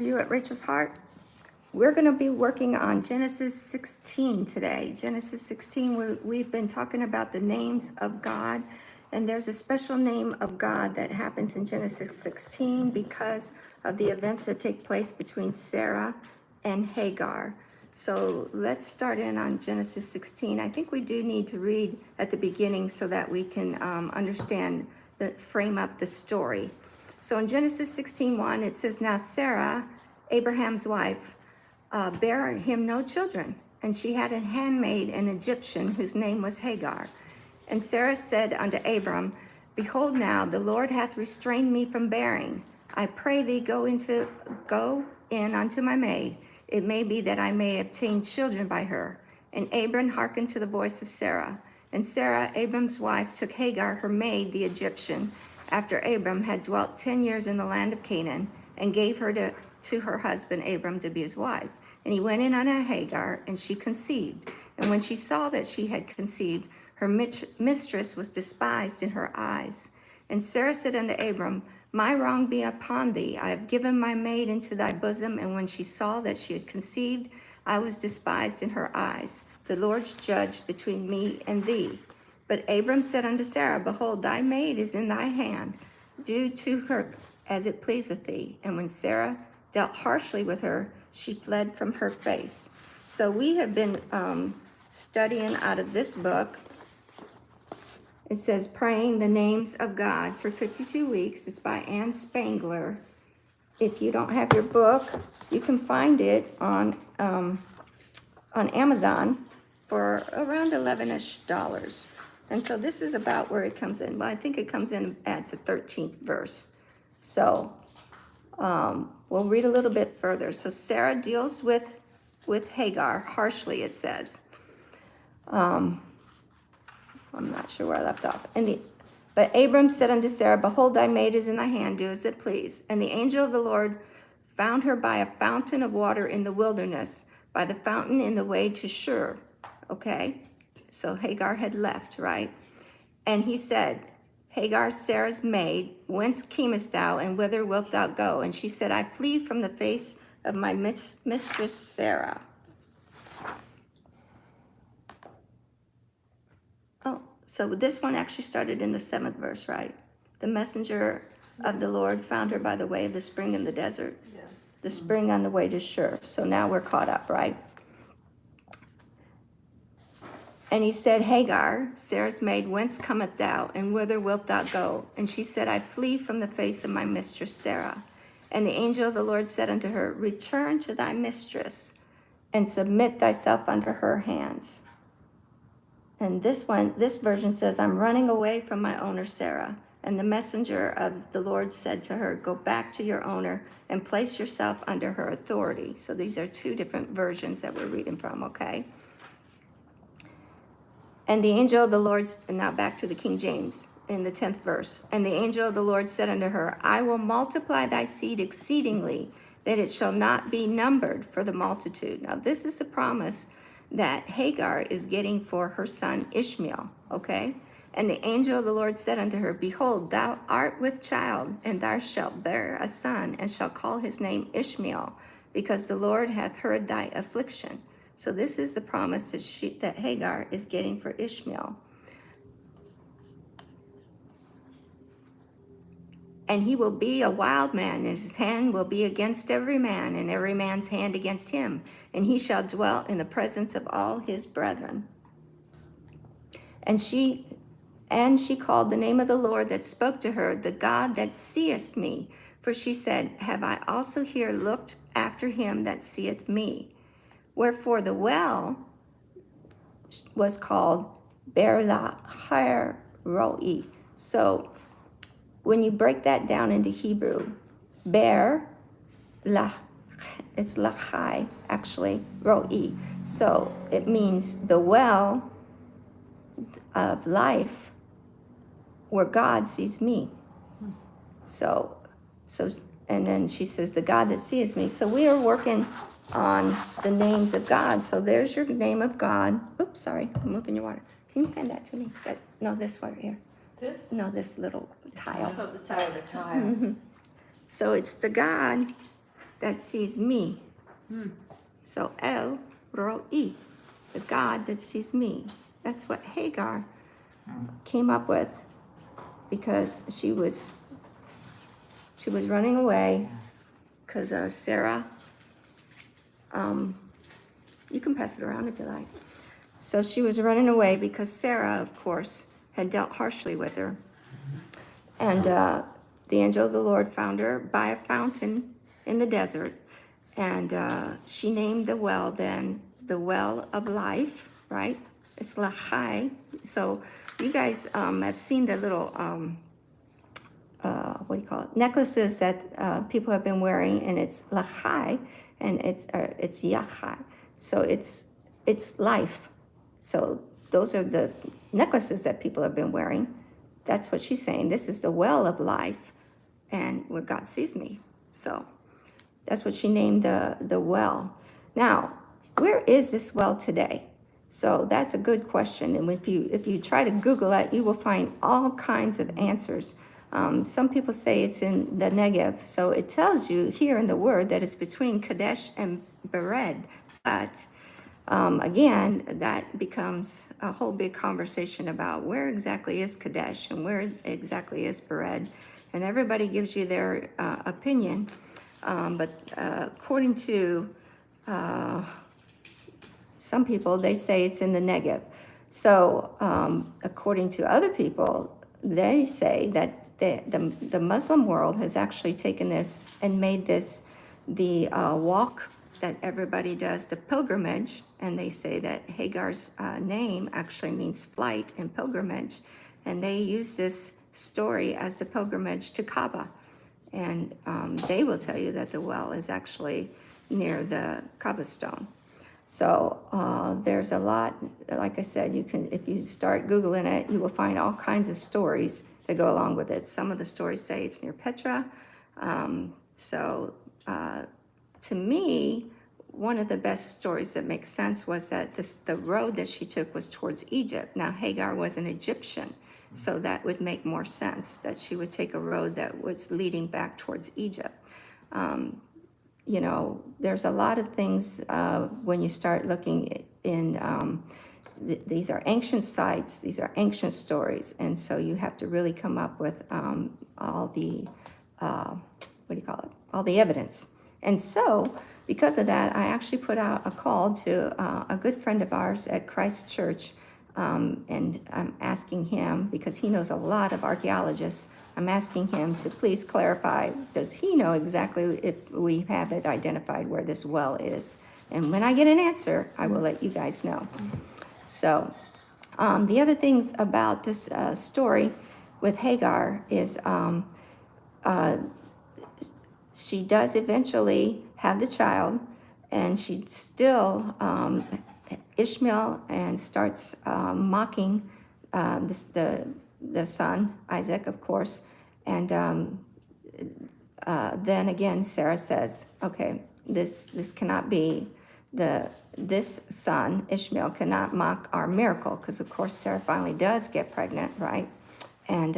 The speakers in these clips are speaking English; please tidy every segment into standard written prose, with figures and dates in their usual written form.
You at Rachel's Heart? We're going to be working on Genesis 16 today. Genesis 16, we've been talking about the names of God, and there's a special name of God that happens in Genesis 16 because of the events that take place between Sarah and Hagar. So let's start in on Genesis 16. I think we do need to read at the beginning so that we can understand, frame up the story. So in Genesis 16:1, it says, "Now Sarah, Abraham's wife, bare him no children, and she had a handmaid, an Egyptian, whose name was Hagar. And Sarah said unto Abram, Behold now, the Lord hath restrained me from bearing. I pray thee, go in unto my maid. It may be that I may obtain children by her. And Abram hearkened to the voice of Sarah. And Sarah, Abram's wife, took Hagar, her maid, the Egyptian, after Abram had dwelt 10 years in the land of Canaan, and gave her to her husband Abram to be his wife. And he went in unto Hagar, and she conceived. And when she saw that she had conceived, her mistress was despised in her eyes. And Sarah said unto Abram, My wrong be upon thee. I have given my maid into thy bosom. And when she saw that she had conceived, I was despised in her eyes. The Lord's judge between me and thee. But Abram said unto Sarah, Behold, thy maid is in thy hand. Do to her as it pleaseth thee. And when Sarah dealt harshly with her, she fled from her face." So we have been studying out of this book. It says Praying the Names of God for 52 weeks. It's by Ann Spangler. If you don't have your book, you can find it on Amazon for around $11-ish. And so this is about where it comes in. Well, I think it comes in at the 13th verse. So we'll read a little bit further. So Sarah deals with Hagar harshly, it says. I'm not sure where I left off. But Abram said unto Sarah, Behold, thy maid is in thy hand, do as it please. And the angel of the Lord found her by a fountain of water in the wilderness, by the fountain in the way to Shur. Okay, so Hagar had left, right? And he said, Hagar, Sarah's maid, whence camest thou, and whither wilt thou go? And she said, I flee from the face of my mistress Sarah. Oh, so this one actually started in the 7th verse, right? The messenger of the Lord found her by the way of the spring in the desert. Yeah. The spring on the way to Shur. So now we're caught up, right? And he said, Hagar, Sarah's maid, whence comest thou, and whither wilt thou go? And she said, I flee from the face of my mistress Sarah. And the angel of the Lord said unto her, Return to thy mistress, and submit thyself under her hands. And this version says, I'm running away from my owner Sarah. And the messenger of the Lord said to her, Go back to your owner and place yourself under her authority. So these are two different versions that we're reading from, okay? And the angel of the Lord, and now back to the King James in the 10th verse. And the angel of the Lord said unto her, I will multiply thy seed exceedingly, that it shall not be numbered for the multitude. Now this is the promise that Hagar is getting for her son Ishmael, okay? And the angel of the Lord said unto her, Behold, thou art with child, and thou shalt bear a son, and shalt call his name Ishmael, because the Lord hath heard thy affliction. So this is the promise that Hagar is getting for Ishmael. And he will be a wild man, and his hand will be against every man, and every man's hand against him. And he shall dwell in the presence of all his brethren. And she called the name of the Lord that spoke to her, the God that seeth me. For she said, Have I also here looked after him that seeth me? Wherefore the well was called Ber-lahai-roi. So when you break that down into Hebrew, it's lahai, actually, roi. So it means the well of life where God sees me. So, and then she says, the God that sees me. So we are working on the names of God. So there's your name of God. Oops, sorry, I'm moving your water. Can you hand that to me? No, this one here. This? No, this little tile. Oh, the tile. Mm-hmm. So it's the God that sees me. So El Roi, the God that sees me. That's what Hagar came up with because she was running away because Sarah, you can pass it around if you like. So she was running away because Sarah, of course, had dealt harshly with her. And the angel of the Lord found her by a fountain in the desert. And she named the well then the Well of Life, right? It's Lahai. So you guys have seen the little, what do you call it? Necklaces that people have been wearing, and it's Lahai, and it's Yahai. So it's life. So those are the necklaces that people have been wearing. That's what she's saying. This is the well of life, and where God sees me. So that's what she named the well. Now, where is this well today? So that's a good question. And if you try to Google it, you will find all kinds of answers. Some people say it's in the Negev. So it tells you here in the word that it's between Kadesh and Bered. But again, that becomes a whole big conversation about where exactly is Kadesh and exactly is Bered. And everybody gives you their opinion. But according to some people, they say it's in the Negev. So according to other people, they say that the Muslim world has actually taken this and made this the walk that everybody does, the pilgrimage. And they say that Hagar's name actually means flight and pilgrimage. And they use this story as the pilgrimage to Kaaba. And they will tell you that the well is actually near the Kaaba stone. So there's a lot, like I said, you can, if you start Googling it, you will find all kinds of stories that go along with it. Some of the stories say it's near Petra. To me, one of the best stories that makes sense was that the road that she took was towards Egypt. Now, Hagar was an Egyptian, so that would make more sense, that she would take a road that was leading back towards Egypt. You know, there's a lot of things when you start looking in, these are ancient sites, these are ancient stories, and so you have to really come up with all the, what do you call it, all the evidence. And so, because of that, I actually put out a call to a good friend of ours at Christ Church, and I'm asking him, because he knows a lot of archaeologists, I'm asking him to please clarify, does he know exactly if we have it identified where this well is? And when I get an answer, I will let you guys know. So the other things about this story with Hagar is she does eventually have the child, and she still Ishmael, and starts mocking the son Isaac, of course, and then again Sarah says, okay, this cannot be this son Ishmael cannot mock our miracle, because of course Sarah finally does get pregnant, right? And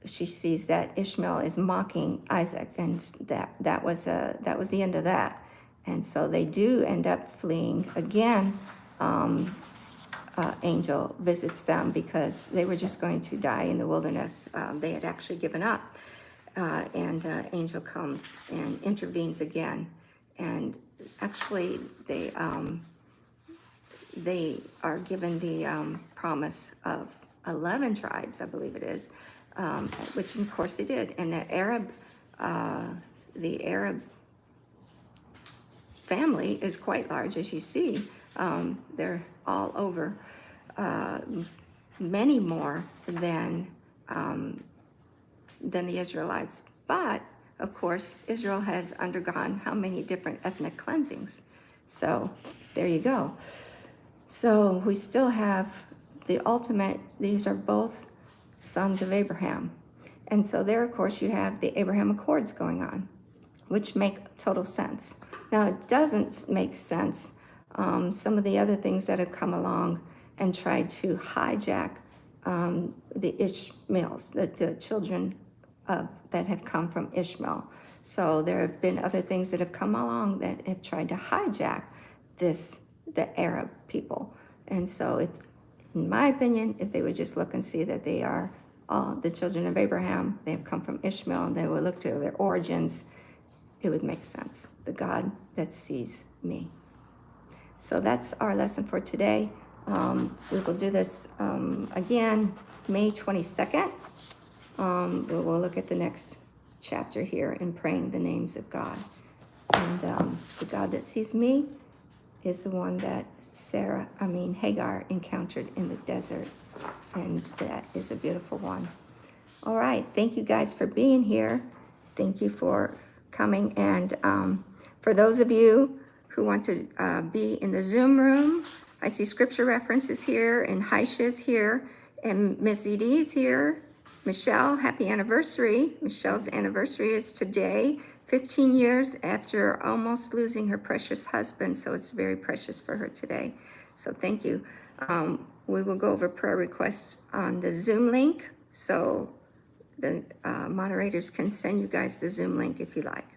she sees that Ishmael is mocking Isaac, and that was the end of that. And so they do end up fleeing again. Angel visits them because they were just going to die in the wilderness. They had actually given up, and Angel comes and intervenes again. And actually, they are given the promise of 11 tribes, I believe it is, which of course they did. And the Arab family is quite large, as you see. They're all over, many more than the Israelites. But of course, Israel has undergone how many different ethnic cleansings? So there you go. So we still have the ultimate, these are both sons of Abraham. And so there, of course, you have the Abraham Accords going on, which make total sense. Now, it doesn't make sense, some of the other things that have come along and tried to hijack the Ishmaels, the children that have come from Ishmael. So there have been other things that have come along that have tried to hijack the Arab people. And so, in my opinion, if they would just look and see that they are the children of Abraham, they have come from Ishmael, and they would look to their origins, it would make sense. The God that sees me. So that's our lesson for today. We will do this again May 22nd. We will look at the next chapter here in praying the names of God. And the God that sees me is the one that Hagar encountered in the desert. And that is a beautiful one. All right. Thank you guys for being here. Thank you for coming. And for those of you who want to be in the Zoom room, I see scripture references here, and Haisha is here, and Miss Edie is here. Michelle, happy anniversary. Michelle's anniversary is today, 15 years after almost losing her precious husband, so it's very precious for her today. So thank you. We will go over prayer requests on the Zoom link, so the moderators can send you guys the Zoom link if you like.